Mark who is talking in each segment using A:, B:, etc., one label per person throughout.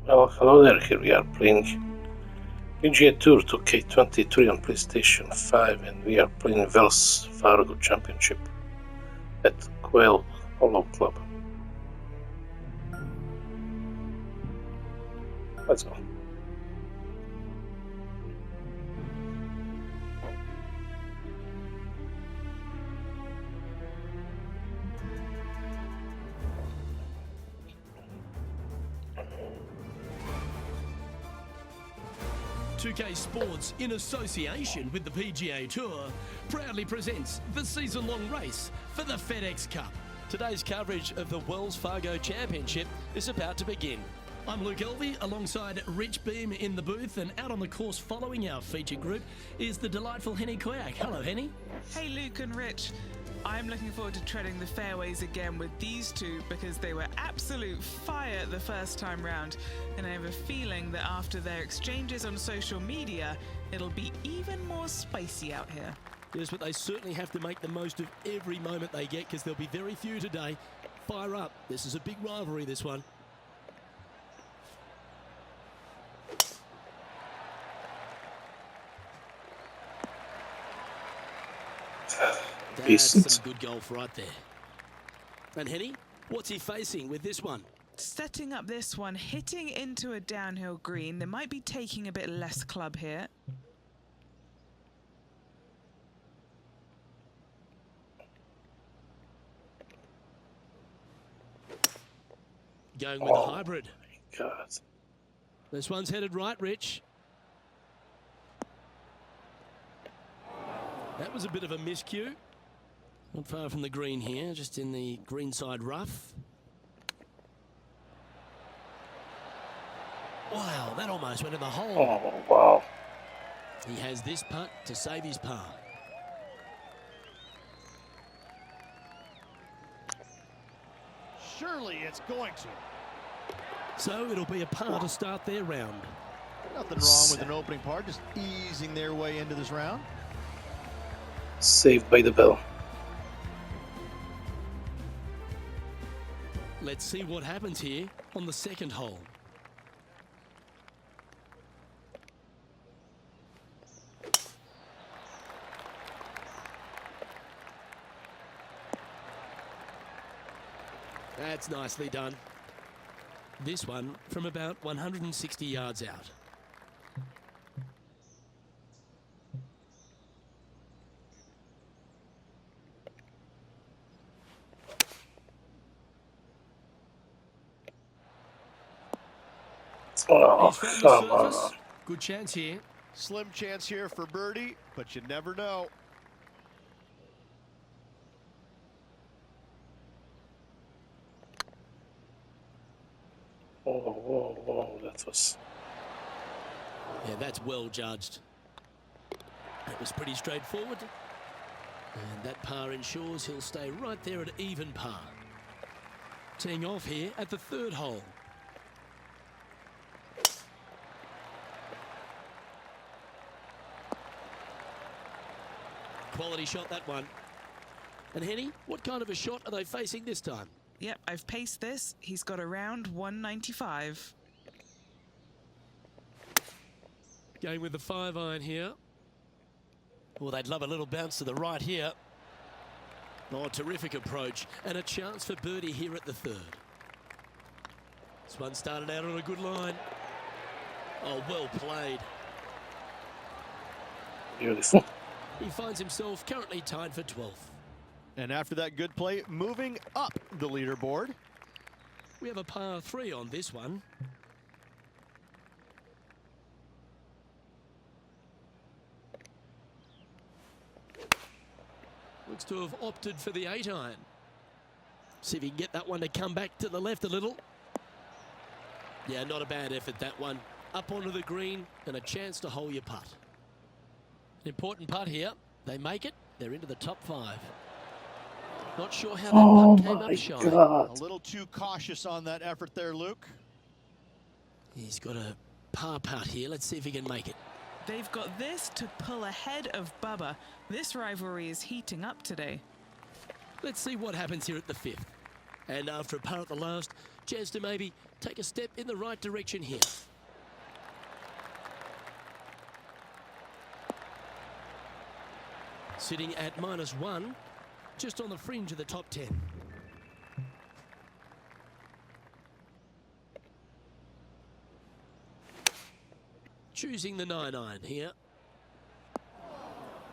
A: Well, hello there, here we are playing PGA Tour 2K23 on PlayStation 5 and we are playing Wells Fargo Championship at Quail Hollow Club. Let's go.
B: .2K Sports, in association with the PGA Tour, proudly presents the season-long race for the FedEx Cup. Today's coverage of the Wells Fargo Championship is about to begin. I'm Luke Elvey, alongside Rich Beam in the booth, and out on the course following our feature group is the delightful Henny Koyak. Hello, Henny.
C: Hey, Luke and Rich. I'm looking forward to treading the fairways again with these two because they were absolute fire the first time round, and I have a feeling that after their exchanges on social media, it'll be even more spicy out here.
B: Yes, but they certainly have to make the most of every moment they get because there'll be very few today. Fire up. This is a big rivalry, this one. That's some good golf right there. And Henny, what's he facing with this one?
C: Setting up this one, hitting into a downhill green. They might be taking a bit less club here.
B: Going with the hybrid.
A: God.
B: This one's headed right, Rich. That was a bit of a miscue. Not far from the green here, just in the greenside rough. Wow, that almost went in the hole.
A: Oh, wow.
B: He has this putt to save his par.
D: Surely it's going to.
B: So it'll be a par to start their round.
D: Nothing wrong with an opening par, just easing their way into this round.
A: Saved by the bell.
B: Let's see what happens here on the second hole. That's nicely done. This one from about 160 yards out.
A: Oh, come on.
B: Good chance here.
D: Slim chance here for birdie, but you never know.
A: Whoa, that was...
B: Yeah, that's well judged. That was pretty straightforward. And that par ensures he'll stay right there at even par. Teeing off here at the third hole. Quality shot, that one. And Henny, what kind of a shot are they facing this time?
C: Yep, I've paced this. He's got around 195.
B: Going with the 5-iron here. Well, they'd love a little bounce to the right here. Oh, terrific approach. And a chance for birdie here at the third. This one started out on a good line. Oh, well played.
A: Beautiful.
B: He finds himself currently tied for 12th.
D: And after that good play, moving up the leaderboard.
B: We have a par 3 on this one. Looks to have opted for the 8-iron. See if he can get that one to come back to the left a little. Yeah, not a bad effort, that one. Up onto the green and a chance to hole your putt. An important putt here. They make it. They're into the top 5. Not sure how that putt came up shy.
A: God.
D: A little too cautious on that effort there, Luke.
B: He's got a par putt here. Let's see if he can make it.
C: They've got this to pull ahead of Bubba. This rivalry is heating up today.
B: Let's see what happens here at the 5th. And after a par at the last, chance to maybe take a step in the right direction here. Sitting at -1, just on the fringe of the top 10. Choosing the 9-iron here.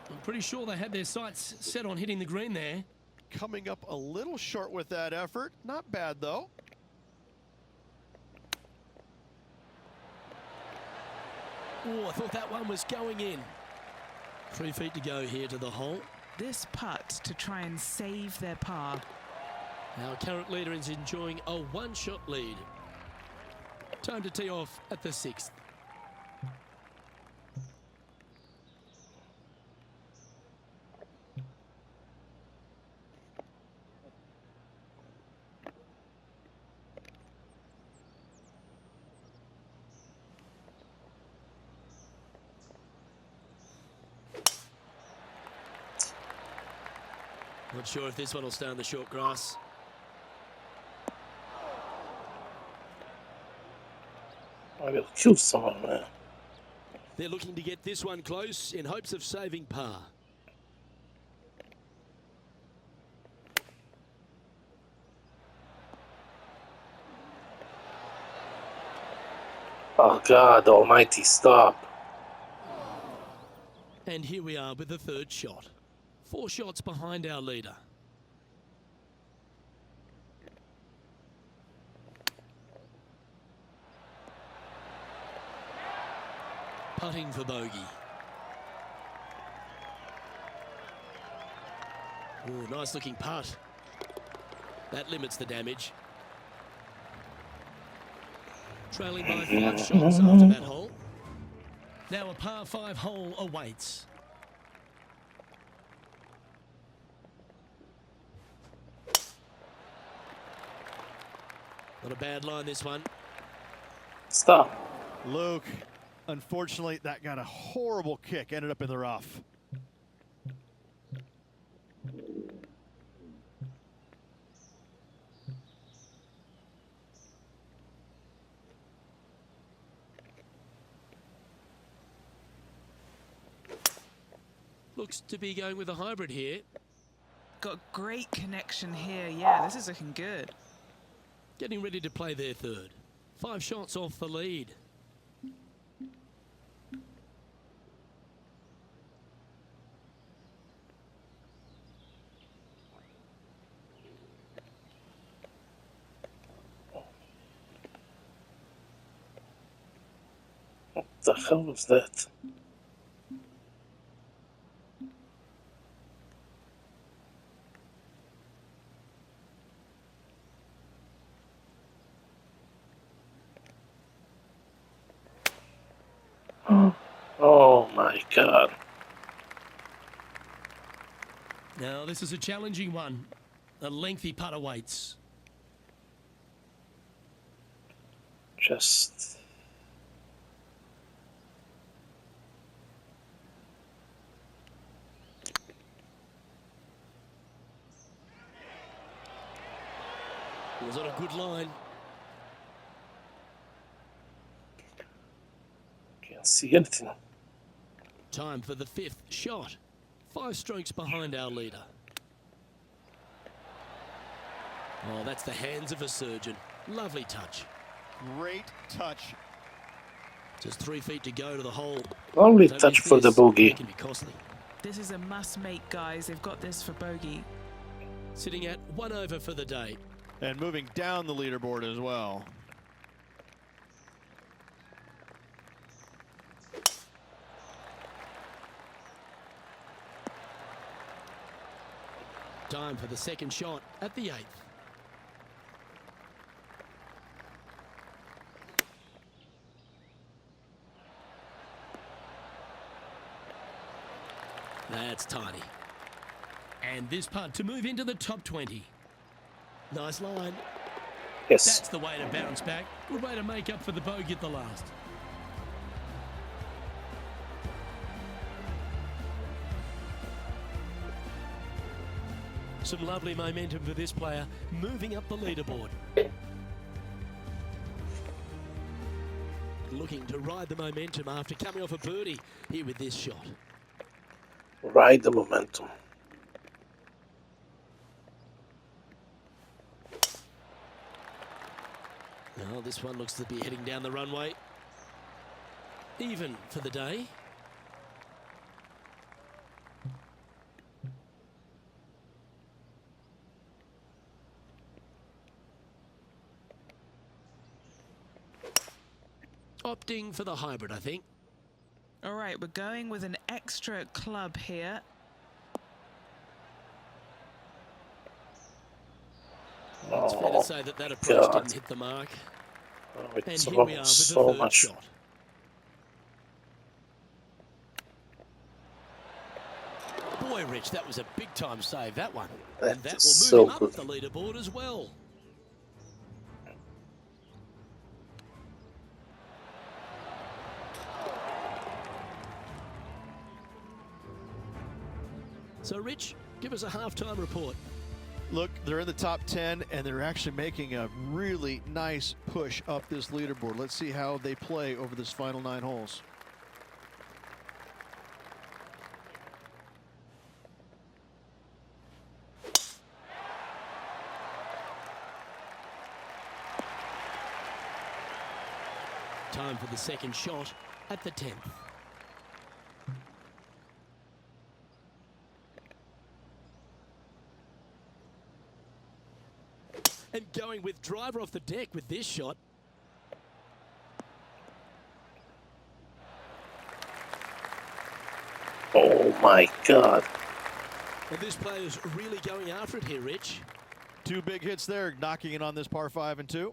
B: I'm pretty sure they had their sights set on hitting the green there.
D: Coming up a little short with that effort. Not bad, though.
B: Oh, I thought that one was going in. 3 feet to go here to the hole.
C: This putt to try and save their par.
B: Our current leader is enjoying a one-shot lead. Time to tee off at the 6th. Not sure if this one will stay on the short grass.
A: I will kill someone there.
B: They're looking to get this one close in hopes of saving par.
A: Oh God almighty, stop.
B: And here we are with the 3rd shot. 4 shots behind our leader. Putting for bogey. Oh, nice looking putt. That limits the damage. Trailing by 5 shots after that hole. Now a par 5 hole awaits. Not a bad line, this one.
A: Stop.
D: Luke, unfortunately, that got a horrible kick. Ended up in the rough.
B: Looks to be going with a hybrid here.
C: Got great connection here. Yeah, this is looking good.
B: Getting ready to play their 3rd. 5 shots off the lead.
A: What the hell was that? Oh my God.
B: Now this is a challenging one. A lengthy putt awaits.
A: Just...
B: It was on a good line.
A: Can't see anything.
B: Time for the 5th shot. 5 strokes behind our leader. Oh, that's the hands of a surgeon. Lovely touch.
D: Great touch.
B: Just 3 feet to go to the hole.
A: Only
B: Don't
A: touch
B: miss
A: for the
B: this.
A: bogey.
B: It can be costly.
C: This is a must-make, guys. They've got this for bogey.
B: Sitting at 1 over for the day.
D: And moving down the leaderboard as well.
B: Time for the 2nd shot at the 8th. That's tiny. And this putt to move into the top 20. Nice line.
A: Yes.
B: That's the way to bounce back. Good way to make up for the bogey at the last. Some lovely momentum for this player, moving up the leaderboard. looking to ride the momentum after coming off a birdie here with this shot.
A: Ride the momentum.
B: Well, this one looks to be heading down the runway. Even for the day. Opting for the hybrid, I think.
C: All right, we're going with an extra club here.
B: It's fair to say that that approach didn't hit the mark.
A: Oh,
B: And
A: it's
B: here we are with the
A: so
B: third
A: much.
B: shot. Boy, Rich, that was a big-time save, that one.
A: That
B: And that
A: is
B: will move
A: so
B: him up the leaderboard as well. So, Rich, give us a halftime report.
D: Look, they're in the top 10, and they're actually making a really nice push up this leaderboard. Let's see how they play over this final 9 holes.
B: Time for the second shot at the 10th. And going with driver off the deck with this shot.
A: Oh my God.
B: And this player's really going after it here, Rich.
D: 2 big hits there, knocking it on this par 5 and 2.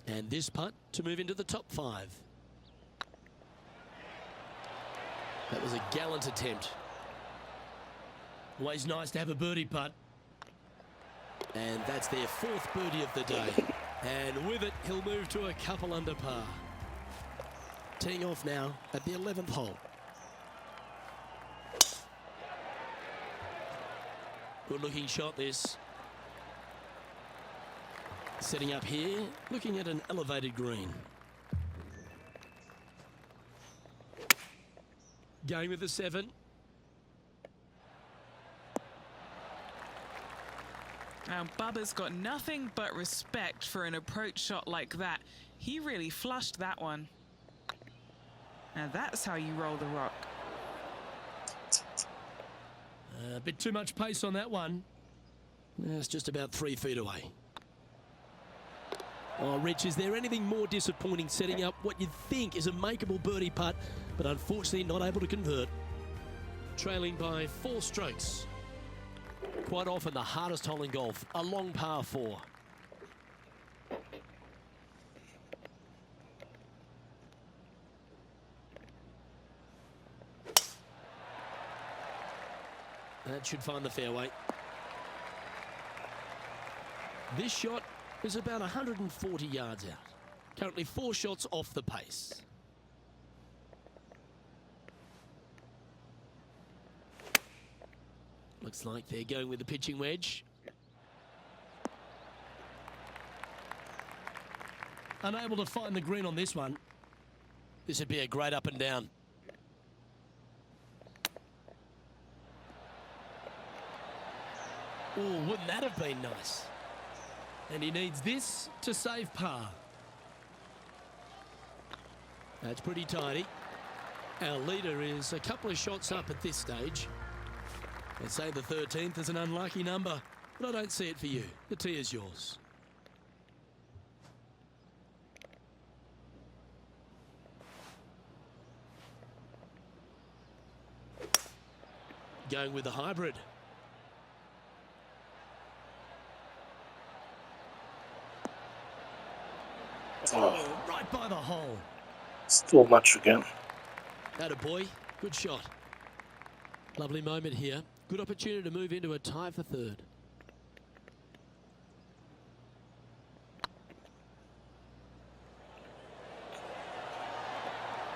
B: And this putt to move into the top 5. That was a gallant attempt. Always nice to have a birdie putt. And that's their 4th birdie of the day. And with it, he'll move to a couple under par. Teeing off now at the 11th hole. Good looking shot this. Setting up here, looking at an elevated green. Going with the 7.
C: Now, Bubba's got nothing but respect for an approach shot like that. He really flushed that one. Now, that's how you roll the rock.
B: A bit too much pace on that one. It's just about 3 feet away. Oh, Rich, is there anything more disappointing setting up what you'd think is a makeable birdie putt, but unfortunately not able to convert? Trailing by 4 strokes. Quite often the hardest hole in golf, a long par 4. That should find the fairway. This shot is about 140 yards out. Currently 4 shots off the pace. Looks like they're going with the pitching wedge. Unable to find the green on this one. This would be a great up and down. Oh, wouldn't that have been nice? And he needs this to save par. That's pretty tidy. Our leader is a couple of shots up at this stage. They say the 13th is an unlucky number, but I don't see it for you. The tee is yours. Going with the hybrid. Oh, right by the hole.
A: Still much again.
B: Attaboy, good shot. Lovely moment here. Good opportunity to move into a tie for 3rd.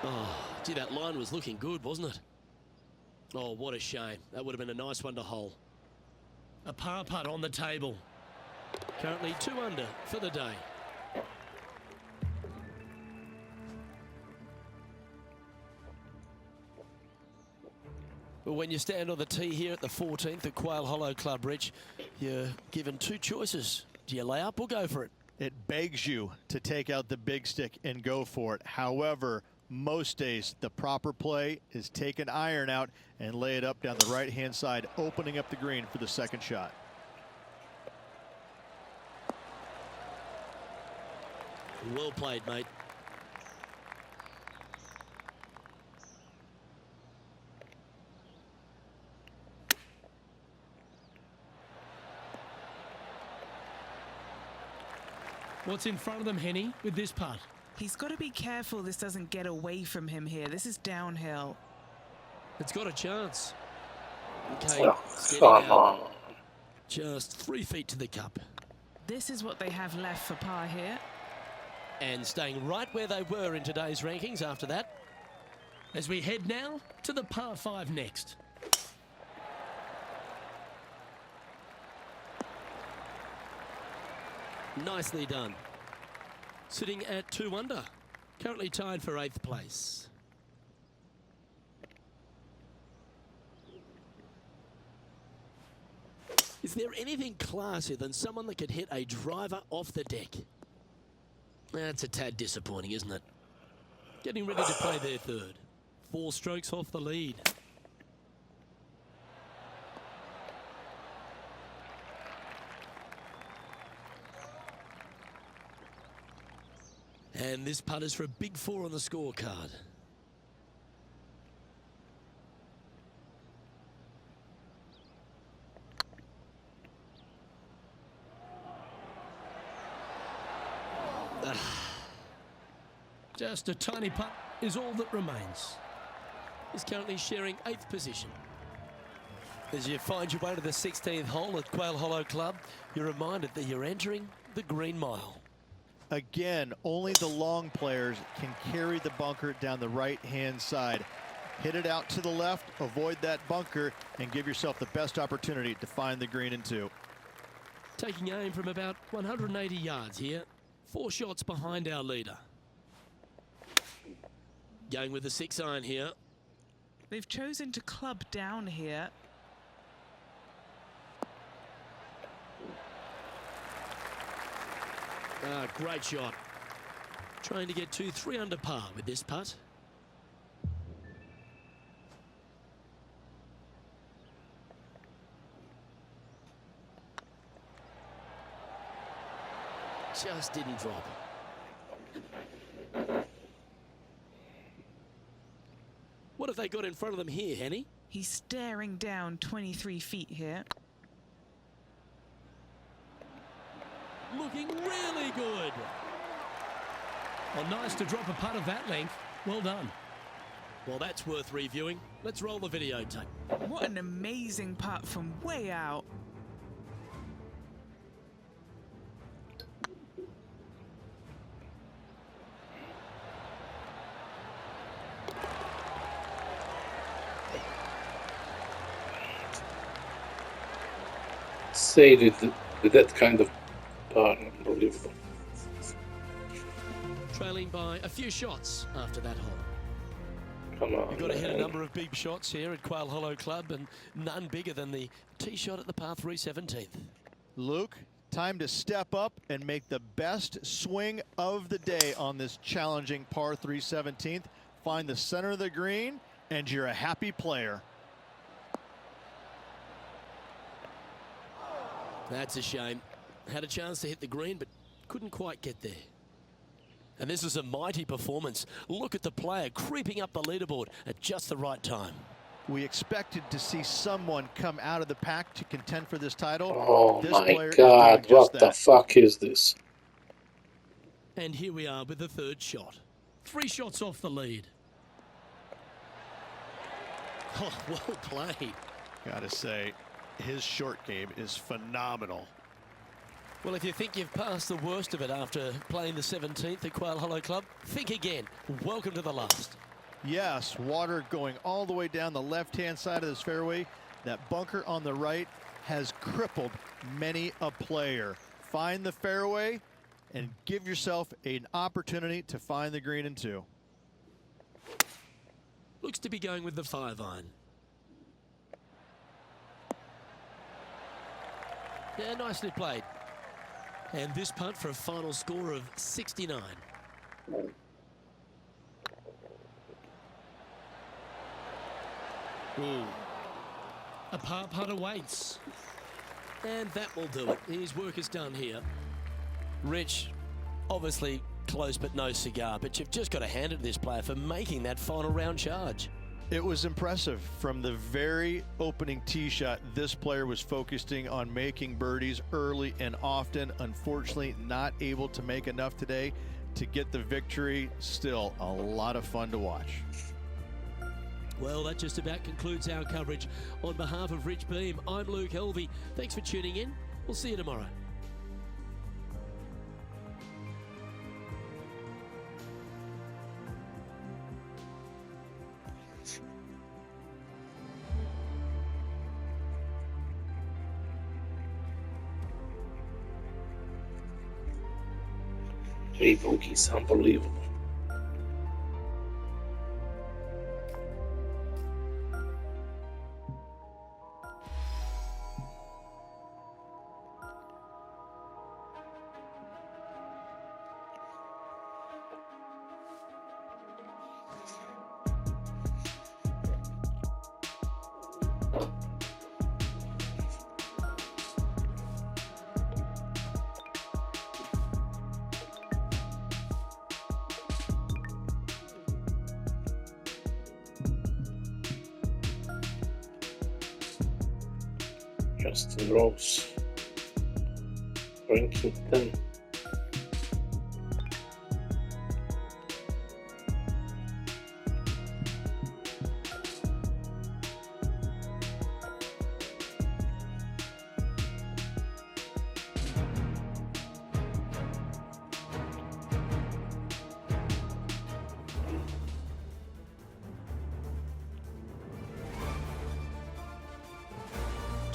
B: Oh, gee, that line was looking good, wasn't it? Oh, what a shame. That would have been a nice one to hole. A par putt on the table. Currently 2 under for the day. Well, when you stand on the tee here at the 14th at Quail Hollow Club, Rich, you're given two choices. Do you lay up or go for it?
D: It begs you to take out the big stick and go for it. However, most days the proper play is take an iron out and lay it up down the right-hand side, opening up the green for the second shot.
B: Well played, mate.
E: What's in front of them, Henny, with this putt?
C: He's got to be careful this doesn't get away from him here. This is downhill.
B: It's got a chance. Okay,
A: Oh,
B: steady
A: come
B: now.
A: on.
B: Just 3 feet to the cup.
C: This is what they have left for par here.
B: And staying right where they were in today's rankings after that.
E: As we head now to the par 5 next.
B: Nicely done. Sitting at 2 under. Currently tied for 8th place. Is there anything classier than someone that could hit a driver off the deck? That's a tad disappointing, isn't it? Getting ready to play their third. 4 strokes off the lead. And this putt is for a big 4 on the scorecard.
E: Just a tiny putt is all that remains.
B: Is currently sharing 8th position. As you find your way to the 16th hole at Quail Hollow Club, you're reminded that you're entering the Green Mile.
D: Again, only the long players can carry the bunker down the right-hand side. Hit it out to the left, avoid that bunker, and give yourself the best opportunity to find the green in 2.
B: Taking aim from about 180 yards here. 4 shots behind our leader. Going with the 6 iron here.
C: They've chosen to club down here.
B: Great shot. Trying to get to 3 under par with this putt. Just didn't drop. What have they got in front of them here, Henny?
C: He's staring down 23 feet here.
B: Looking really good.
E: Well, nice to drop a putt of that length. Well done.
B: Well, that's worth reviewing. Let's roll the videotape.
C: What an amazing putt from way out.
A: Say with that kind of par, unbelievable.
B: Trailing by a few shots after that hole.
A: Come on.
B: You've got to hit a
A: man.
B: number of big shots here at Quail Hollow Club, and none bigger than the tee shot at the par 3 17th.
D: Luke, time to step up and make the best swing of the day on this challenging par 3 17th. Find the center of the green, and you're a happy player.
B: That's a shame. Had a chance to hit the green, but couldn't quite get there. And this is a mighty performance. Look at the player creeping up the leaderboard at just the right time.
D: We expected to see someone come out of the pack to contend for this title.
A: Oh
D: This
A: my
D: player is
A: god,
D: doing just
A: what the
D: that.
A: fuck is this?
B: And here we are with the 3rd shot.
E: 3 shots off the lead.
B: Oh, well played.
D: Gotta say, his short game is phenomenal.
B: Well, if you think you've passed the worst of it after playing the 17th at Quail Hollow Club, think again. Welcome to the last.
D: Yes, water going all the way down the left-hand side of this fairway. That bunker on the right has crippled many a player. Find the fairway and give yourself an opportunity to find the green in 2.
B: Looks to be going with the 5 iron. Yeah, nicely played. And this putt for a final score of 69. Ooh.
E: A par putt awaits.
B: And that will do it. His work is done here. Rich, obviously close but no cigar, but you've just got to hand it to this player for making that final round charge.
D: It was impressive. From the very opening tee shot, this player was focusing on making birdies early and often. Unfortunately, not able to make enough today to get the victory. Still a lot of fun to watch.
B: Well, that just about concludes our coverage. On behalf of Rich Beam, I'm Luke Helvey. Thanks for tuning in. We'll see you tomorrow.
A: Three bogeys, unbelievable. Justin Rose, ranking 10.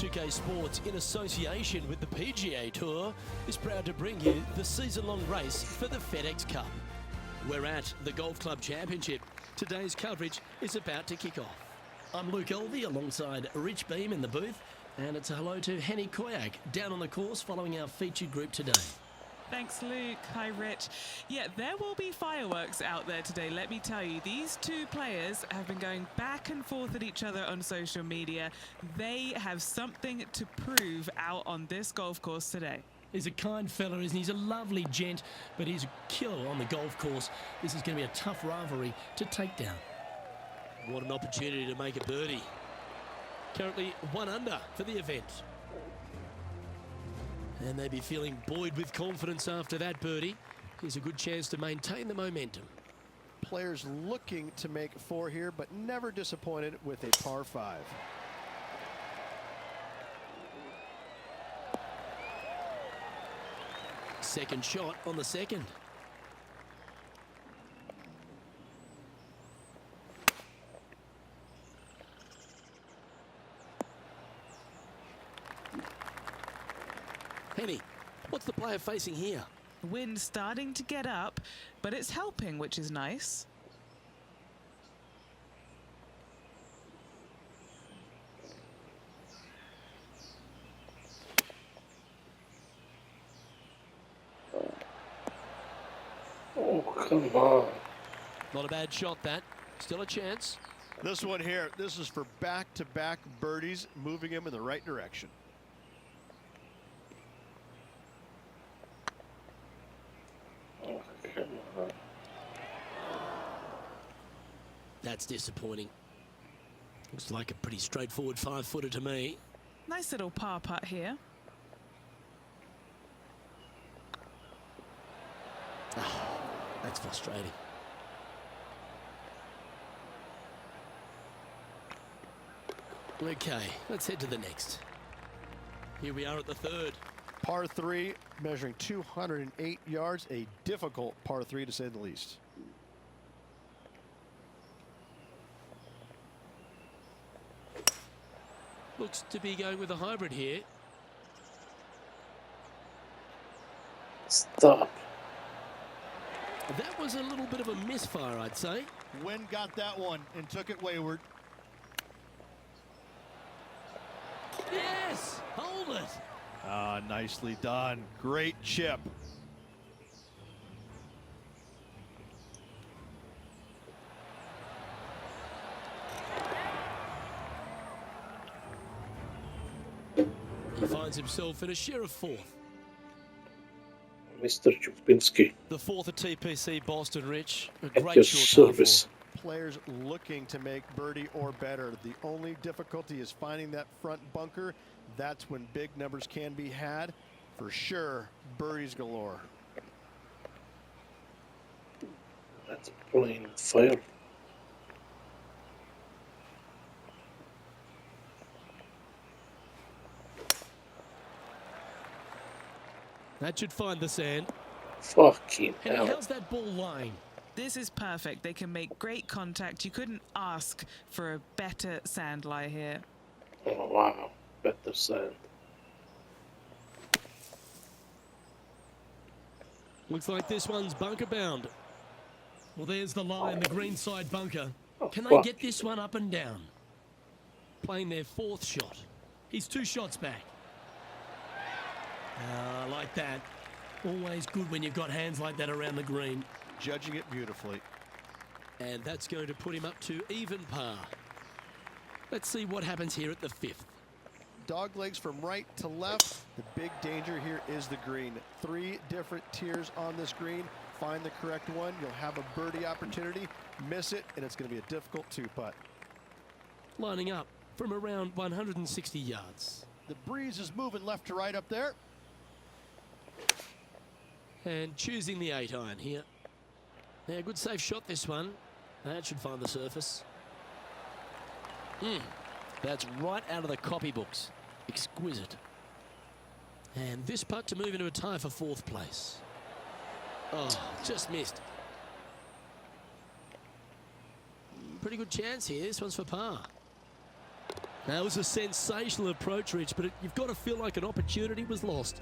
B: UK Sports, in association with the PGA Tour, is proud to bring you the season-long race for the FedEx Cup. We're at the Golf Club Championship. Today's coverage is about to kick off. I'm Luke Helvey alongside Rich Beam in the booth, and it's a hello to Henny Koyak down on the course following our featured group today.
C: Thanks, Luke. Hi, Rich. Yeah, there will be fireworks out there today, let me tell you. These two players have been going back and forth at each other on social media. They have something to prove out on this golf course today.
E: He's a kind fella, isn't he? He's a lovely gent, but he's a killer on the golf course. This is going to be a tough rivalry to take down.
B: What an opportunity to make a birdie. Currently 1 under for the event. And they'd be feeling buoyed with confidence after that birdie. Here's a good chance to maintain the momentum.
D: Players looking to make 4 here, but never disappointed with a par 5.
B: Second shot on the second. Henny, what's the player facing here?
C: Wind starting to get up, but it's helping, which is nice.
A: Oh, come on.
B: Not a bad shot, that. Still a chance.
D: This one here, this is for back-to-back birdies, moving him in the right direction.
A: Oh, come on.
B: That's disappointing. Looks like a pretty straightforward 5-footer to me.
C: Nice little par putt here.
B: That's frustrating. Okay, let's head to the next. Here we are at the third.
D: Par 3, measuring 208 yards, a difficult par 3 to say the least.
B: Looks to be going with a hybrid here.
A: Stop.
B: That was a little bit of a misfire, I'd say.
D: Wind got that one and took it wayward.
B: Yes! Hold it!
D: Ah, nicely done. Great chip.
E: He finds himself in a share of fourth.
A: Mr. Chupinski,
B: The fourth at TPC Boston, Rich. A
A: at
B: great
A: your
B: short par
A: service.
B: four.
D: Players looking to make birdie or better. The only difficulty is finding that front bunker. That's when big numbers can be had. For sure, birdies galore.
A: That's plain fire.
E: That should find the sand.
A: Fucking
E: And
A: hell.
E: how's that ball lying?
C: This is perfect. They can make great contact. You couldn't ask for a better sand lie here.
A: Oh, wow. Better sand.
E: Looks like this one's bunker bound. Well, there's the line, the green side bunker. Can they
A: fuck.
E: get this one up and down? Playing their fourth shot. He's 2 shots back. Ah, like that. Always good when you've got hands like that around the green.
D: Judging it beautifully.
E: And that's going to put him up to even par. Let's see what happens here at the 5th.
D: Dog legs from right to left. The big danger here is the green. 3 different tiers on this green. Find the correct one. You'll have a birdie opportunity. Miss it, and it's going to be a difficult 2-putt.
E: Lining up from around 160 yards.
D: The breeze is moving left to right up there.
E: And choosing the 8-iron here. Yeah, good safe shot this one. That should find the surface.
B: That's right out of the copybooks. Exquisite.
E: And this putt to move into a tie for 4th place. Oh, just missed. Pretty good chance here. This one's for par. That was a sensational approach, Rich, but you've got to feel like an opportunity was lost.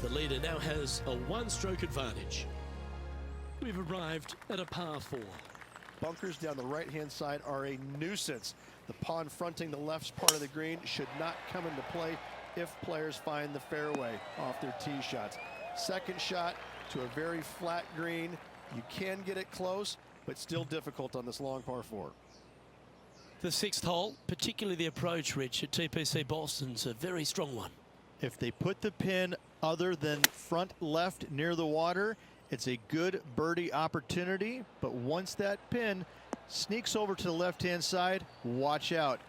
E: The leader now has a 1-stroke advantage. We've arrived at a par 4.
D: Bunkers down the right-hand side are a nuisance. The pond fronting the left part of the green should not come into play if players find the fairway off their tee shots. Second shot to a very flat green. You can get it close, but still difficult on this long par 4.
E: The 6th hole, particularly the approach, Rich, at TPC Boston's a very strong one.
D: If they put the pin other than front left near the water, it's a good birdie opportunity. But once that pin sneaks over to the left-hand side, watch out.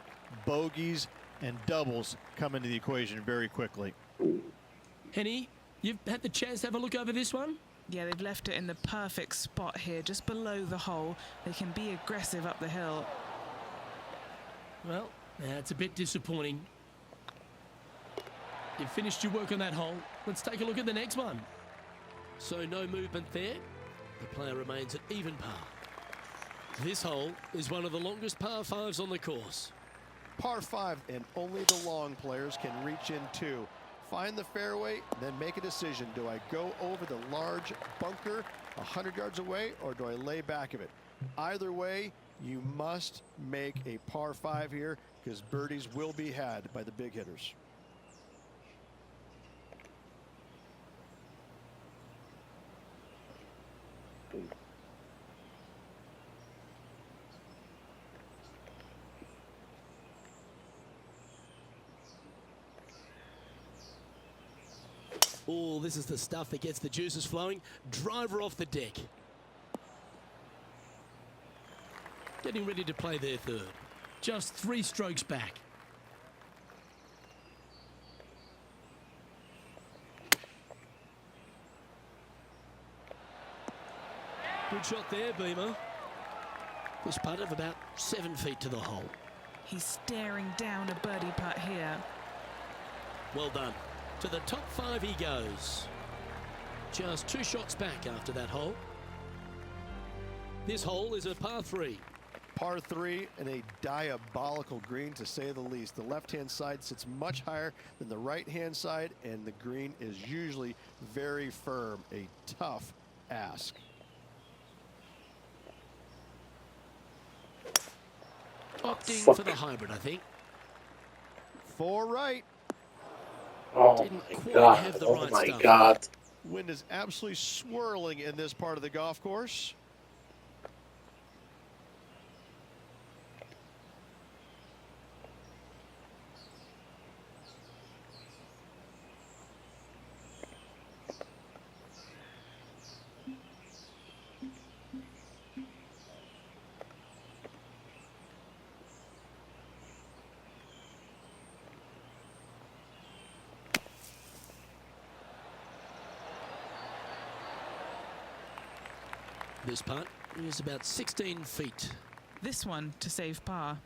D: Bogeys and doubles come into the equation very quickly.
E: Henny, you've had the chance to have a look over this one?
C: Yeah, they've left it in the perfect spot here, just below the hole. They can be aggressive up the hill.
E: Well, that's a bit disappointing. You've finished your work on that hole. Let's take a look at the next one. So no movement there. The player remains at even par. This hole is one of the longest par 5s on the course.
D: Par 5, and only the long players can reach in two. Find the fairway, then make a decision. Do I go over the large bunker 100 yards away, or do I lay back of it? Either way, you must make a par 5 here, because birdies will be had by the big hitters.
E: Oh, this is the stuff that gets the juices flowing. Driver off the deck. Getting ready to play their 3rd. Just 3 strokes back. Good shot there, Beamer. This putt of about 7 feet to the hole.
C: He's staring down a birdie putt here.
E: Well done. To the top 5 he goes. Just 2 shots back after that hole. This hole is a par 3.
D: Par 3 and a diabolical green, to say the least. The left-hand side sits much higher than the right-hand side, and the green is usually very firm. A tough ask.
E: Opting for the hybrid, I think.
D: 4 right.
A: Oh
E: Didn't
A: my
E: quite
A: god,
E: have the
A: oh
E: right
A: my
E: stuff.
A: god.
D: Wind is absolutely swirling in this part of the golf course.
E: This putt is about 16 feet.
C: This one to save par.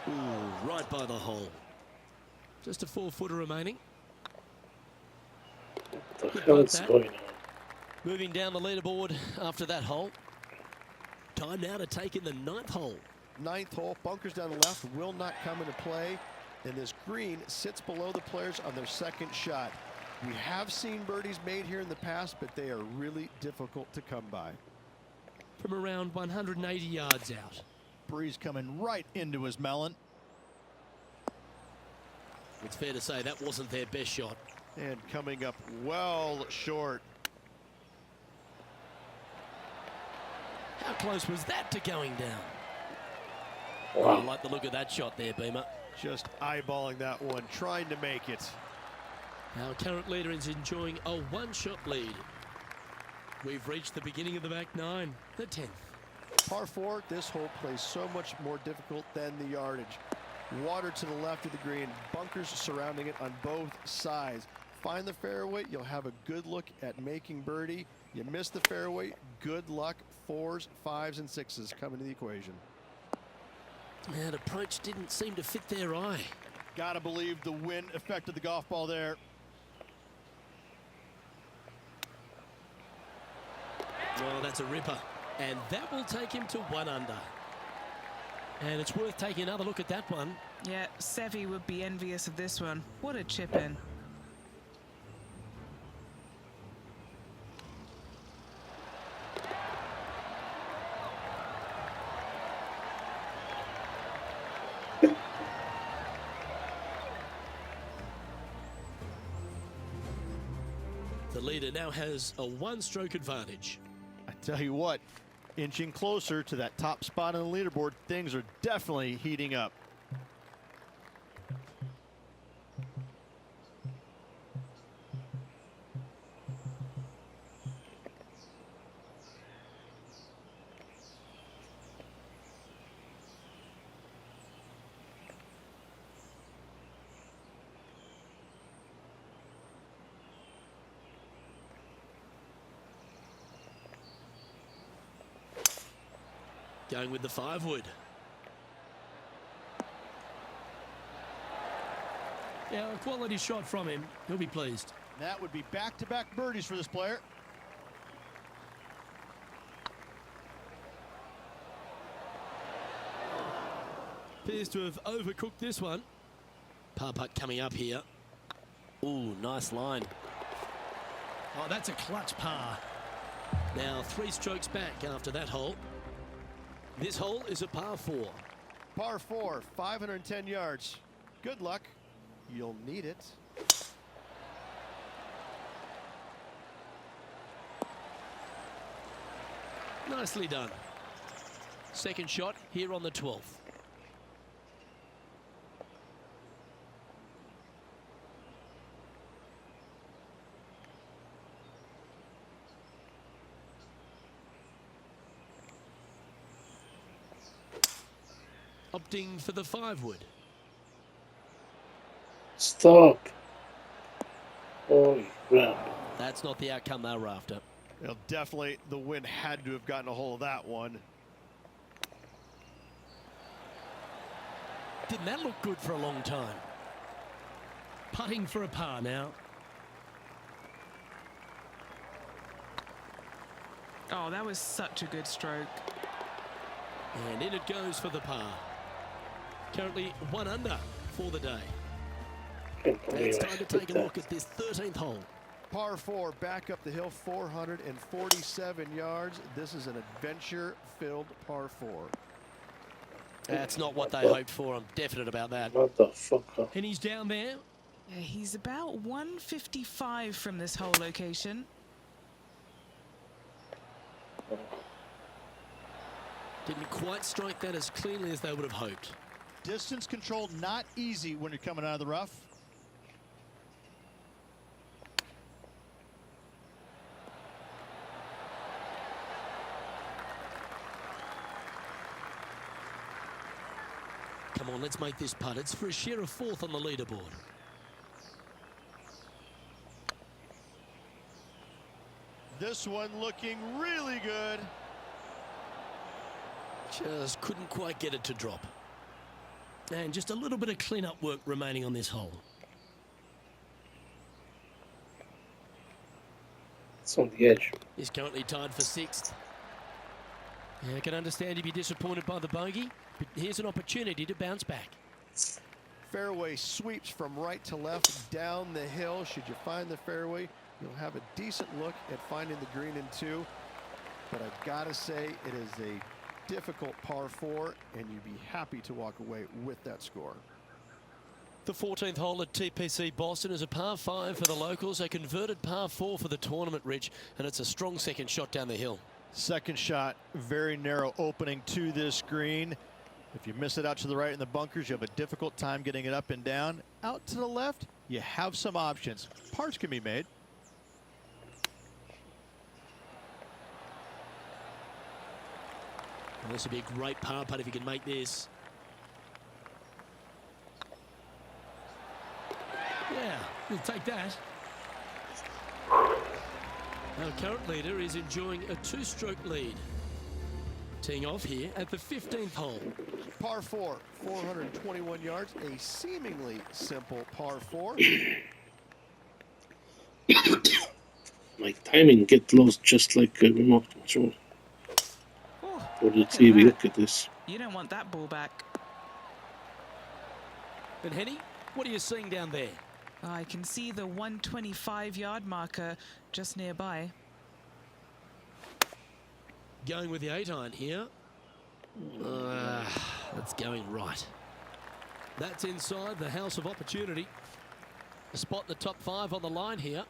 E: Ooh, right by the hole. Just a 4-footer remaining.
A: What the hell is going on?
E: Moving down the leaderboard after that hole. Time now to take in the 9th hole.
D: 9th hole, bunkers down the left will not come into play. And this green sits below the players on their second shot. We have seen birdies made here in the past, but they are really difficult to come by.
E: From around 180 yards out.
D: Breeze coming right into his melon.
E: It's fair to say that wasn't their best shot.
D: And coming up well short.
E: How close was that to going down?
A: Wow.
E: I like the look of that shot there, Beamer.
D: Just eyeballing that one, trying to make it.
E: Our current leader is enjoying a 1-shot lead. We've reached the beginning of the back 9, the 10th.
D: Par 4, this hole plays so much more difficult than the yardage. Water to the left of the green, bunkers surrounding it on both sides. Find the fairway, you'll have a good look at making birdie. You miss the fairway, good luck. 4s, 5s, and 6s come into the equation.
E: That approach didn't seem to fit their eye.
D: Gotta believe the wind affected the golf ball there.
E: Well, that's a ripper. And that will take him to 1 under. And it's worth taking another look at that one.
C: Yeah, Seve would be envious of this one. What a chip in.
E: The leader now has a 1-stroke advantage.
D: I tell you what, inching closer to that top spot on the leaderboard, things are definitely heating up.
E: Going with the 5-wood. Yeah, a quality shot from him. He'll be pleased.
D: That would be back-to-back birdies for this player.
E: Appears to have overcooked this one. Par putt coming up here. Ooh, nice line. Oh, that's a clutch par. Now 3 strokes back after that hole. This hole is a par 4.
D: Par 4, 510 yards. Good luck. You'll need it.
E: Nicely done. Second shot here on the 12th. Opting for the 5-wood.
A: Stop. Holy crap.
E: That's not the outcome they were after.
D: Well, definitely the wind had to have gotten a hold of that one.
E: Didn't that look good for a long time? Putting for a par now.
C: Oh, that was such a good stroke.
E: And in it goes for the par. Currently 1 under for the day. It's time to take a look at this 13th hole.
D: Par 4, back up the hill, 447 yards. This is an adventure-filled par 4.
E: That's not what they hoped for. I'm definite about that.
A: Motherfucker.
B: And he's down there.
C: Yeah, he's about 155 from this hole location.
E: Didn't quite strike that as cleanly as they would have hoped.
D: Distance control not easy when you're coming out of the rough.
E: Come on, let's make this putt. It's for a share of 4th on the leaderboard.
D: This one looking really good.
E: Just couldn't quite get it to drop. And just a little bit of clean-up work remaining on this hole.
A: It's on the edge.
E: He's currently tied for 6th. Yeah, I can understand he'd be disappointed by the bogey, but here's an opportunity to bounce back.
D: Fairway sweeps from right to left down the hill. Should you find the fairway, you'll have a decent look at finding the green in 2. But I've got to say, it is a difficult par 4, and you'd be happy to walk away with that score.
E: The 14th hole at TPC Boston is a par 5 for the locals, a converted par 4 for the tournament, Rich, and it's a strong second shot down the hill.
D: Second shot, very narrow opening to this green. If you miss it out to the right in the bunkers, you have a difficult time getting it up and down. Out to the left, you have some options. Pars can be made.
E: Well, this would be a great par putt if you can make this.
B: Yeah, we'll take that.
E: Our current leader is enjoying a 2-stroke lead. Teeing off here at the 15th hole.
D: Par 4, 421 yards, a seemingly simple par 4.
A: My timing get lost just like a remote control. For the TV, look at this.
C: You don't want that ball back.
E: And Henny, what are you seeing down there?
C: I can see the 125-yard marker just nearby.
E: Going with the 8-iron here. That's going right. That's inside the house of opportunity. A spot in the top 5 on the line here.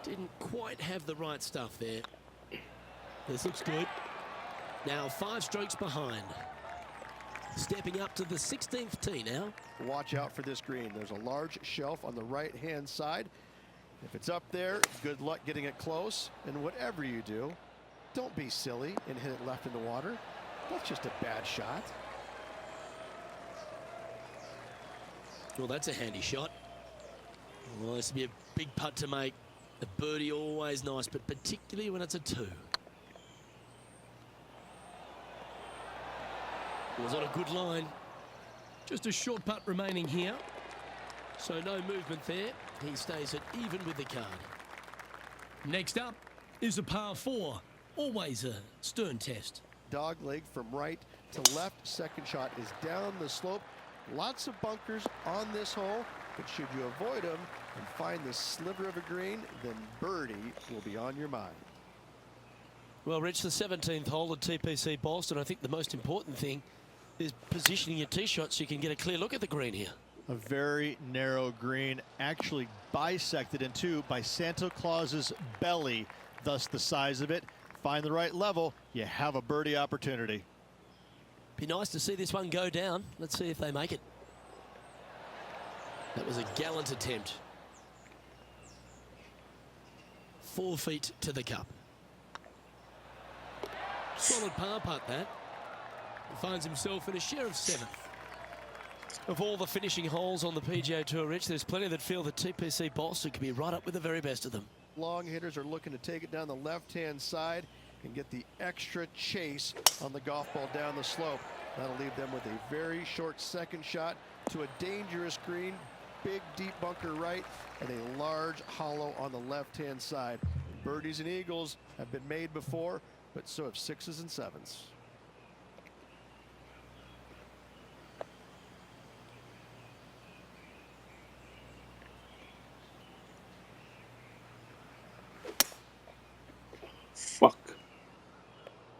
E: Didn't quite have the right stuff there. This looks good. Now 5 strokes behind. Stepping up to the 16th tee now.
D: Watch out for this green. There's a large shelf on the right-hand side. If it's up there, good luck getting it close. And whatever you do, don't be silly and hit it left in the water. That's just a bad shot.
E: Well, that's a handy shot. Well, this would be a big putt to make. A birdie always nice, but particularly when it's a 2. Was on a good line.
B: Just a short putt remaining here.
E: So no movement there. He stays at even with the card.
B: Next up is a par 4. Always a stern test.
D: Dog leg from right to left. Second shot is down the slope. Lots of bunkers on this hole, but should you avoid them and find the sliver of a green, then birdie will be on your mind.
E: Well, Rich, the 17th hole at TPC Boston, I think the most important thing is positioning your tee shot so you can get a clear look at the green here.
D: A very narrow green, actually bisected in 2 by Santa Claus's belly, thus the size of it. Find the right level, you have a birdie opportunity.
E: Be nice to see this one go down. Let's see if they make it. That was a gallant attempt. 4 feet to the cup. Solid par putt that. He finds himself in a share of 7th. Of all the finishing holes on the PGA Tour, Rich, there's plenty that feel that TPC Boston could be right up with the very best of them.
D: Long hitters are looking to take it down the left-hand side and get the extra chase on the golf ball down the slope. That'll leave them with a very short second shot to a dangerous green, big deep bunker right, and a large hollow on the left-hand side. Birdies and eagles have been made before, but so have 6s and 7s.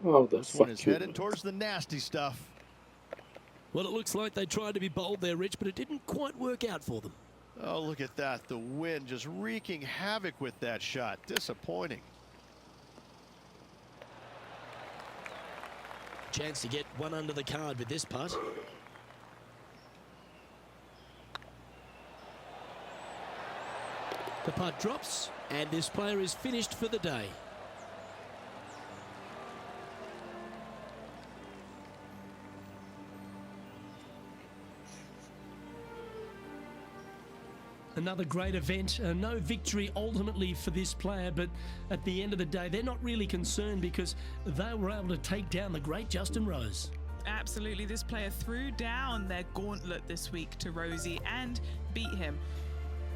A: Oh, the
D: This one is
A: fuck you.
D: headed towards the nasty stuff.
E: Well, it looks like they tried to be bold there, Rich, but it didn't quite work out for them.
D: Oh, look at that. The wind just wreaking havoc with that shot. Disappointing.
E: Chance to get one under the card with this putt. The putt drops, and this player is finished for the day.
B: Another great event. No victory ultimately for this player, but at the end of the day, they're not really concerned because they were able to take down the great Justin Rose.
C: Absolutely, this player threw down their gauntlet this week to Rosie and beat him.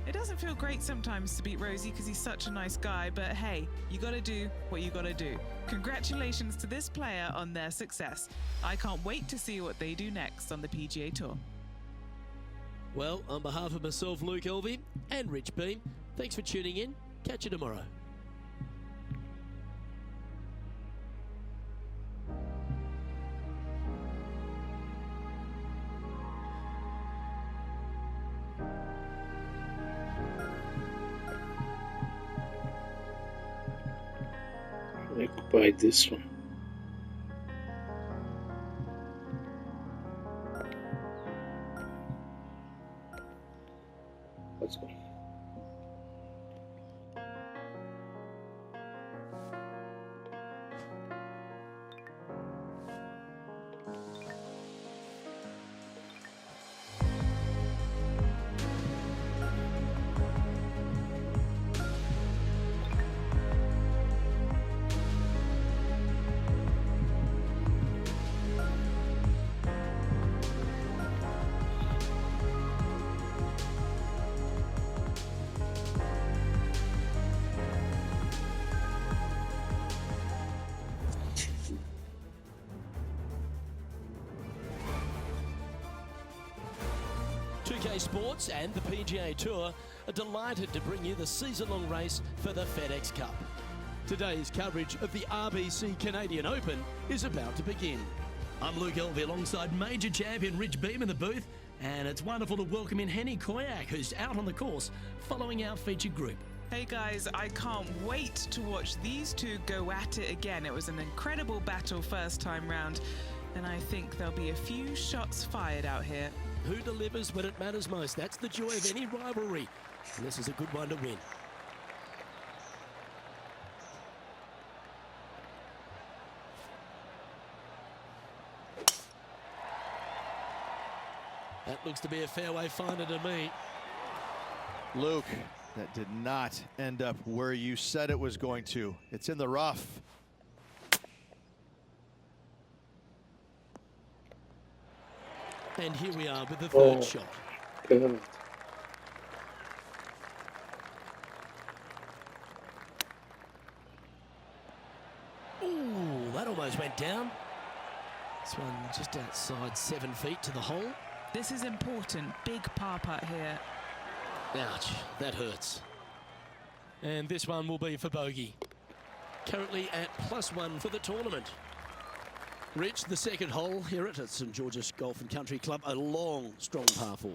C: It doesn't feel great sometimes to beat Rosie because he's such a nice guy, but hey, you gotta do what you gotta do. Congratulations to this player on their success. I can't wait to see what they do next on the PGA Tour.
E: Well, on behalf of myself, Luke Elvey, and Rich Beam, thanks for tuning in. Catch you tomorrow.
A: I could buy this one. Let's go.
E: Sports and the PGA Tour are delighted to bring you the season-long race for the FedEx Cup. Today's coverage of the RBC Canadian Open is about to begin.
B: I'm Luke Elvey alongside major champion Rich Beam in the booth, and it's wonderful to welcome in Henny Koyak, who's out on the course following our featured group.
C: Hey guys, I can't wait to watch these two go at it again. It was an incredible battle first time round, and I think there'll be a few shots fired out here.
E: Who delivers when it matters most? That's the joy of any rivalry. And this is a good one to win. That looks to be a fairway finder to me.
D: Luke, that did not end up where you said it was going to. It's in the rough.
E: And here we are with the third shot.
A: God.
E: Ooh, that almost went down. This one just outside 7 feet to the hole.
C: This is important. Big par putt here.
E: Ouch, that hurts. And this one will be for bogey. Currently at +1 for the tournament. Rich, the second hole here at St George's Golf and Country Club, a long, strong par 4.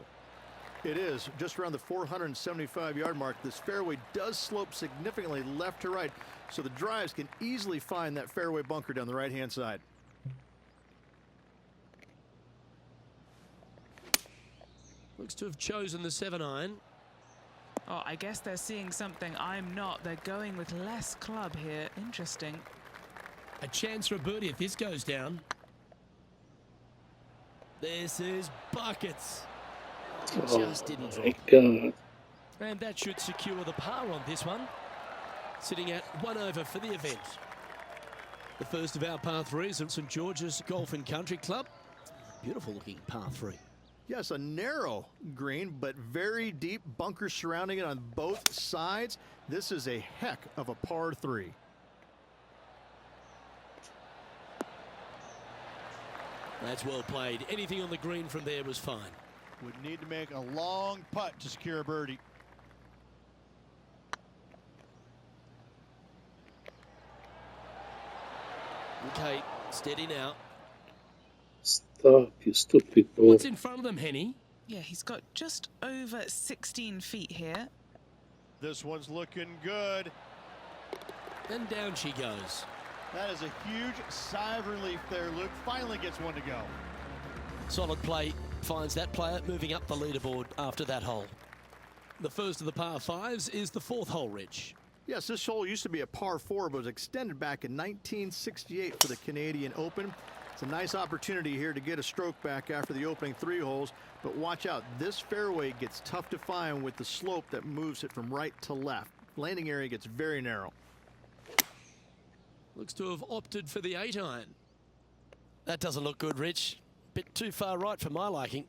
D: It is just around the 475-yard mark. This fairway does slope significantly left to right, so the drives can easily find that fairway bunker down the right-hand side.
E: Looks to have chosen the 7-iron.
C: Oh, I guess they're seeing something I'm not. They're going with less club here. Interesting.
B: A chance for a birdie if this goes down.
E: This is buckets.
A: Oh,
E: Just didn't drop.
A: my God.
E: And that should secure the par on this one. Sitting at 1 over for the event. The first of our par 3s at St George's Golf and Country Club. Beautiful looking par 3.
D: Yes, a narrow green, but very deep bunkers surrounding it on both sides. This is a heck of a par 3.
E: That's well played. Anything on the green from there was fine.
D: Would need to make a long putt to secure a birdie.
E: Okay, steady now.
A: Stop, you stupid ball.
B: What's in front of them, Henny?
C: Yeah, he's got just over 16 feet here.
D: This one's looking good.
E: And down she goes.
D: That is a huge sigh of relief there, Luke. Finally gets one to go.
E: Solid play finds that player moving up the leaderboard after that hole. The first of the par fives is the fourth hole, Rich.
D: Yes, this hole used to be a par 4, but was extended back in 1968 for the Canadian Open. It's a nice opportunity here to get a stroke back after the opening 3 holes, but watch out. This fairway gets tough to find with the slope that moves it from right to left. Landing area gets very narrow.
E: Looks to have opted for the 8-iron. That doesn't look good, Rich. Bit too far right for my liking.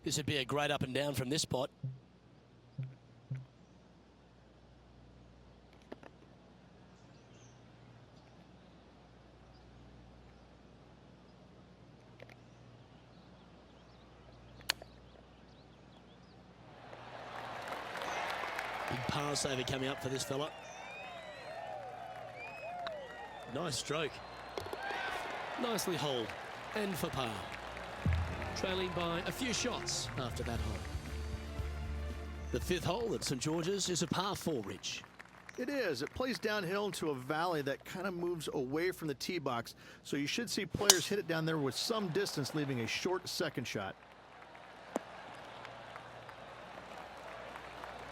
E: This would be a great up and down from this spot. Big par saver coming up for this fella. Nice stroke. Nicely holed. And for par. Trailing by a few shots after that hole. The 5th hole at St George's is a par 4, Rich.
D: It is. It plays downhill into a valley that kind of moves away from the tee box, so you should see players hit it down there with some distance, leaving a short second shot.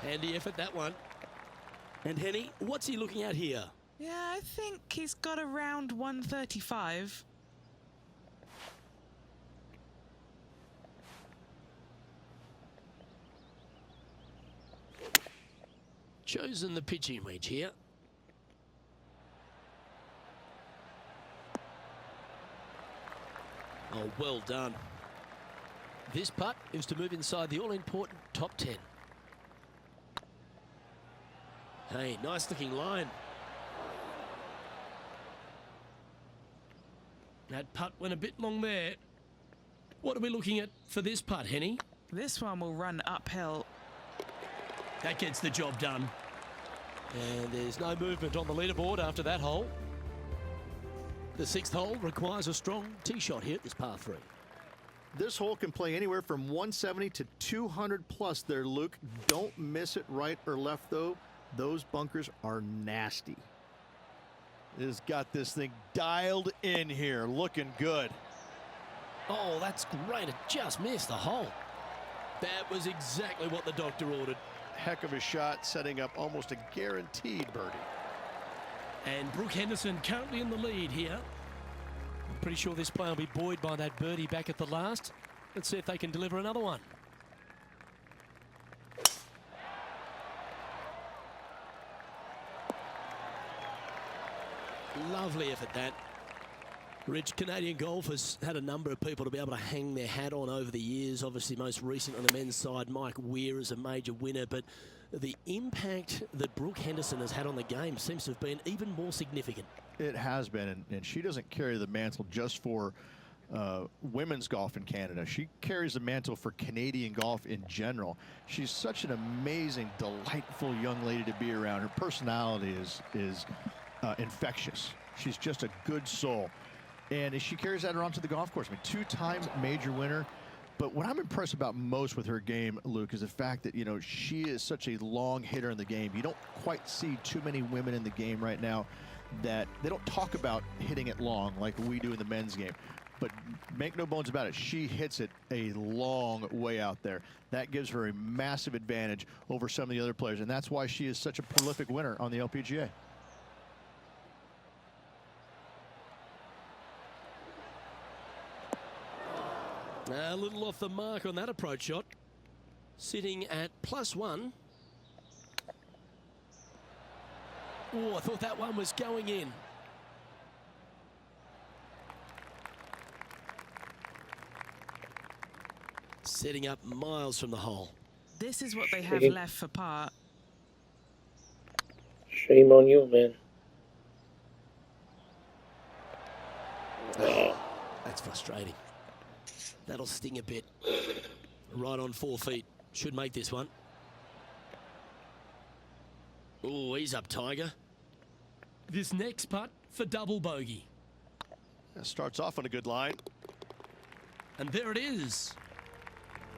E: Handy effort, that one. And Henny, what's he looking at here?
C: Yeah, I think he's got around 135.
E: Chosen the pitching wedge here. Oh, well done. This putt is to move inside the all-important top 10. Hey, nice looking line. That putt went a bit long there. What are we looking at for this putt, Henny?
C: This one will run uphill.
B: That gets the job done.
E: And there's no movement on the leaderboard after that hole. The 6th hole requires a strong tee shot here at this par 3.
D: This hole can play anywhere from 170 to 200 plus there, Luke. Don't miss it right or left, though. Those bunkers are nasty. It has got this thing dialed in here, looking good.
E: Oh, that's great. It just missed the hole. That was exactly what the doctor ordered.
D: Heck of a shot, setting up almost a guaranteed birdie.
B: And Brooke Henderson currently in the lead here.
E: I'm pretty sure this player will be buoyed by that birdie back at the last. Let's see if they can deliver another one. Lovely effort, that. Rich, Canadian golf has had a number of people to be able to hang their hat on over the years. Obviously, most recent on the men's side, Mike Weir is a major winner. But the impact that Brooke Henderson has had on the game seems to have been even more significant.
D: It has been, and she doesn't carry the mantle just for women's golf in Canada. She carries the mantle for Canadian golf in general. She's such an amazing, delightful young lady to be around. Her personality is infectious. She's just a good soul. And she carries that around to the golf course. I mean, 2-time major winner. But what I'm impressed about most with her game, Luke, is the fact that, you know, she is such a long hitter in the game. You don't quite see too many women in the game right now that they don't talk about hitting it long like we do in the men's game. But make no bones about it, she hits it a long way out there. That gives her a massive advantage over some of the other players. And that's why she is such a prolific winner on the LPGA.
E: A little off the mark on that approach shot. Sitting at +1. Oh, I thought that one was going in. Setting up miles from the hole.
C: This is what they have left for par.
A: Shame on you, man.
E: Oh, that's frustrating. That'll sting a bit. Right on 4 feet. Should make this one. Oh, he's up, Tiger.
B: This next putt for double bogey.
D: That starts off on a good line.
E: And there it is.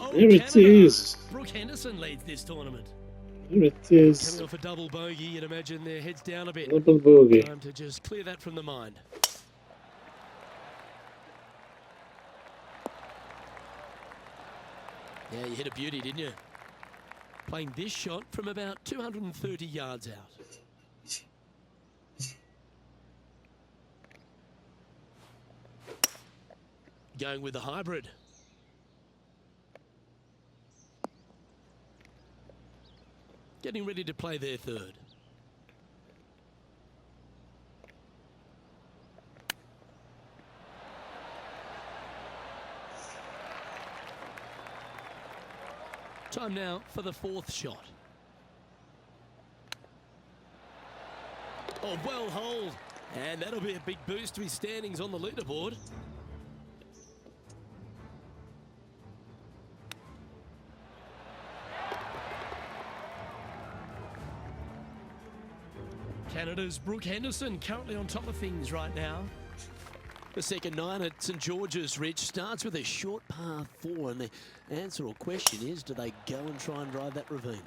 E: Oh,
A: There it
E: Canada.
A: is.
E: Brooke Henderson leads this tournament.
A: There it is.
E: Coming off a double bogey, you'd imagine their heads down a bit.
A: Double bogey.
E: Time to just clear that from the mind. Yeah, you hit a beauty, didn't you? Playing this shot from about 230 yards out. Going with the hybrid. Getting ready to play their third. Time now for the fourth shot. Oh, well holed. And that'll be a big boost to his standings on the leaderboard. Canada's Brooke Henderson currently on top of things right now. The second nine at St George's, Rich, starts with a short par 4, and the answer or question is, do they go and try and drive that ravine?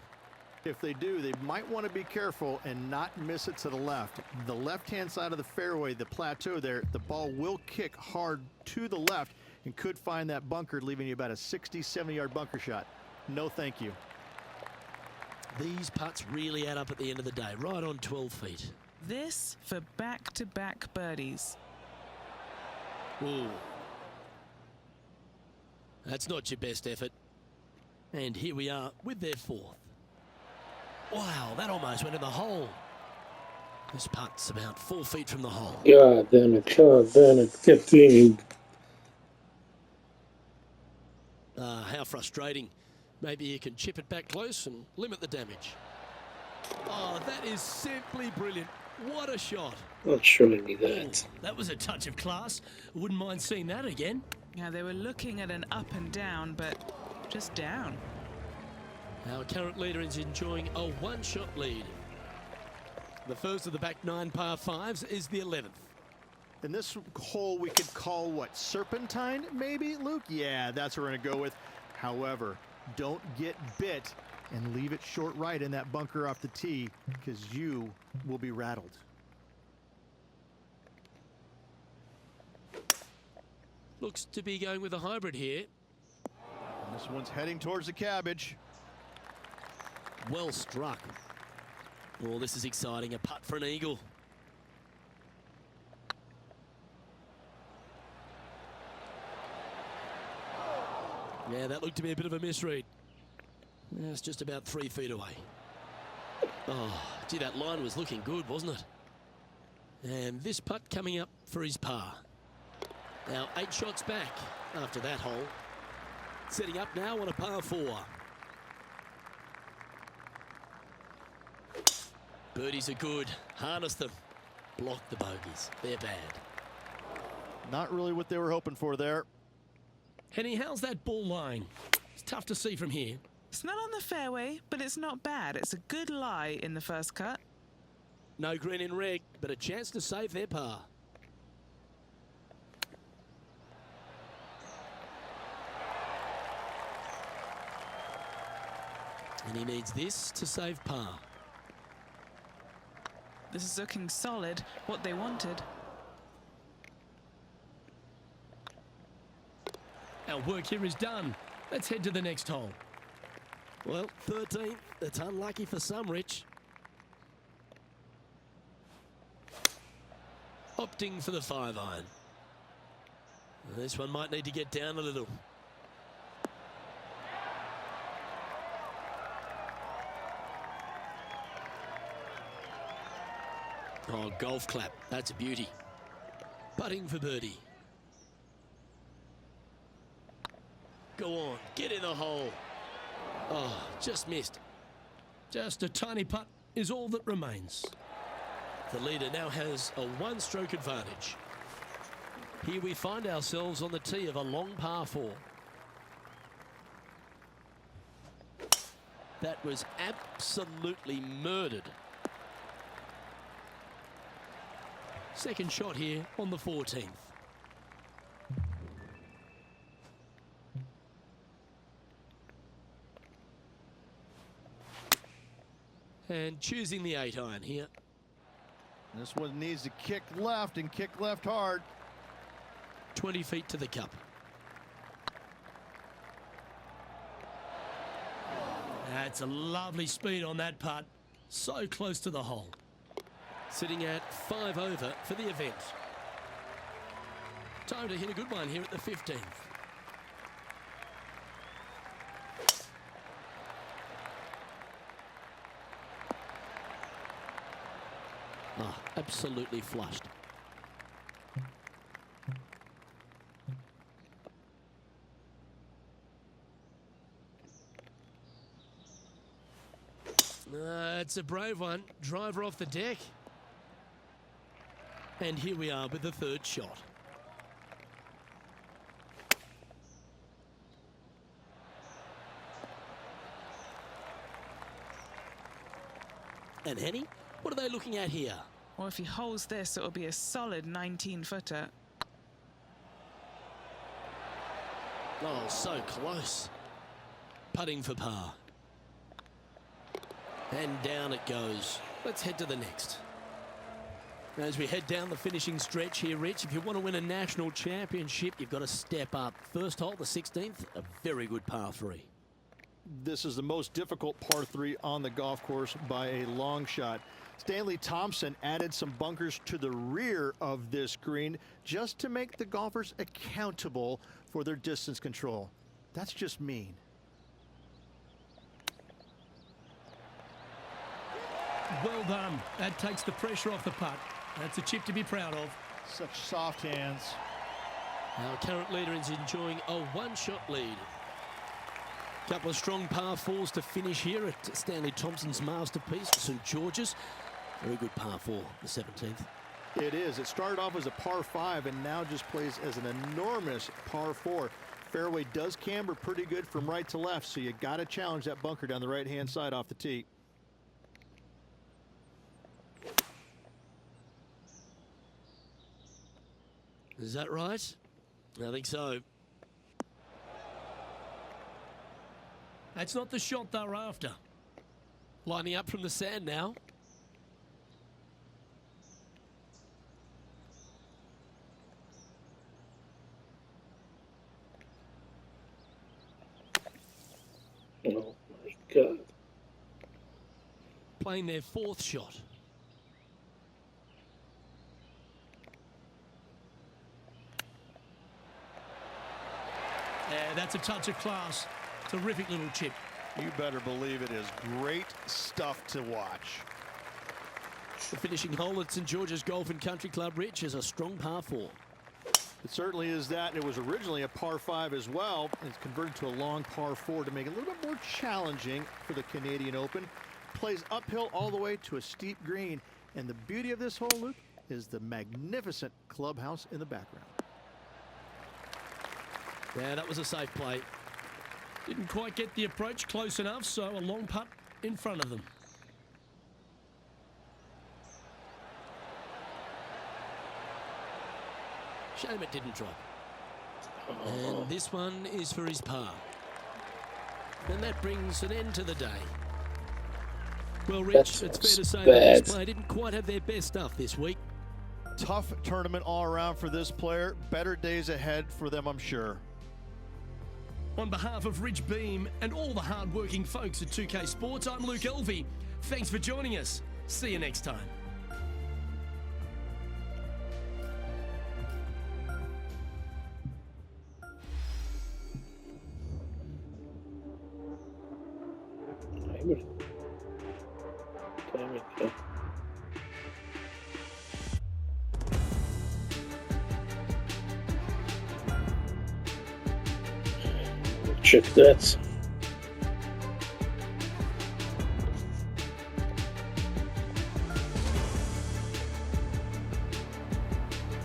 D: If they do, they might want to be careful and not miss it to the left. The left-hand side of the fairway, the plateau there, the ball will kick hard to the left and could find that bunker, leaving you about a 60, 70-yard bunker shot. No thank you.
E: These putts really add up at the end of the day, right on 12 feet.
C: This for back-to-back birdies.
E: Ooh. That's not your best effort. And here we are with their fourth. Wow, that almost went in the hole. This putt's about 4 feet from the hole.
A: God damn it. God damn it. Get in.
E: How frustrating. Maybe you can chip it back close and limit the damage. Oh, that is simply brilliant. What a shot.
A: Not showing me that.
E: That was a touch of class. Wouldn't mind seeing that again.
C: Yeah, they were looking at an up and down, but just down.
E: Our current leader is enjoying a one-shot lead. The first of the back 9 par 5s is the 11th.
D: And this hole we could call what, serpentine maybe, Luke? Yeah, that's what we're going to go with. However, don't get bit and leave it short right in that bunker off the tee, because you will be rattled.
E: Looks to be going with a hybrid here.
D: And this one's heading towards the cabbage.
E: Well struck. Oh, this is exciting. A putt for an eagle. Yeah, that looked to be a bit of a misread. Yeah, it's just about 3 feet away. Oh, gee, that line was looking good, wasn't it? And this putt coming up for his par. Now 8 shots back after that hole. Setting up now on a par 4. Birdies are good. Harness them. Block the bogeys. They're bad.
D: Not really what they were hoping for there.
E: Henny, how's that ball line? It's tough to see from here.
C: It's not on the fairway, but it's not bad. It's a good lie in the first cut.
E: No green in red, but a chance to save their par. And he needs this to save par.
C: This is looking solid, what they wanted.
E: Our work here is done. Let's head to the next hole. Well, 13th. It's unlucky for some, Rich. Opting for the 5-iron. This one might need to get down a little. Oh, golf clap. That's a beauty. Putting for birdie. Go on, get in the hole. Oh, just missed. Just a tiny putt is all that remains. The leader now has a 1-stroke advantage. Here we find ourselves on the tee of a long par 4. That was absolutely murdered. Second shot here on the 14th. And choosing the 8-iron here.
D: This one needs to kick left and kick left hard.
E: 20 feet to the cup. That's a lovely speed on that putt. So close to the hole. Sitting at 5 over for the event. Time to hit a good one here at the 15th. Ah, absolutely flushed. It's a brave one. Driver off the deck. And here we are with the third shot. And Henny, what are they looking at here?
C: Well, if he holds this, it'll be a solid 19-footer.
E: Oh, so close. Putting for par. And down it goes. Let's head to the next. As we head down the finishing stretch here, Rich, if you want to win a national championship, you've got to step up. First hole, the 16th, a very good par 3.
D: This is the most difficult par 3 on the golf course by a long shot. Stanley Thompson added some bunkers to the rear of this green just to make the golfers accountable for their distance control. That's just mean.
B: Well done. That takes the pressure off the putt. That's a chip to be proud of.
D: Such soft hands.
E: Our current leader is enjoying a one-shot lead. Couple of strong par 4s to finish here at Stanley Thompson's masterpiece, St George's. Very good par 4, the 17th.
D: It is. It started off as a par 5 and now just plays as an enormous par 4. Fairway does camber pretty good from right to left, so you got to challenge that bunker down the right-hand side off the tee.
E: Is that right? I think so.
B: That's not the shot they're after.
E: Lining up from the sand now.
A: Oh my God.
E: Playing their 4th shot.
B: Yeah, that's a touch of class. Terrific little chip.
D: You better believe it is great stuff to watch.
E: The finishing hole at St George's Golf and Country Club, Rich, is a strong par 4.
D: It certainly is that. It was originally a par 5 as well. It's converted to a long par 4 to make it a little bit more challenging for the Canadian Open. Plays uphill all the way to a steep green. And the beauty of this hole, Luke, is the magnificent clubhouse in the background.
E: Yeah, that was a safe play.
B: Didn't quite get the approach close enough, so a long putt in front of them.
E: Shame it didn't drop. And this one is for his par. And that brings an end to the day. Well, Rich, it's fair to say that this player didn't quite have their best stuff this week.
D: Tough tournament all around for this player. Better days ahead for them, I'm sure.
B: On behalf of Rich Beam and all the hard-working folks at 2K Sports, I'm Luke Elvey. Thanks for joining us. See you next time.
A: Check that.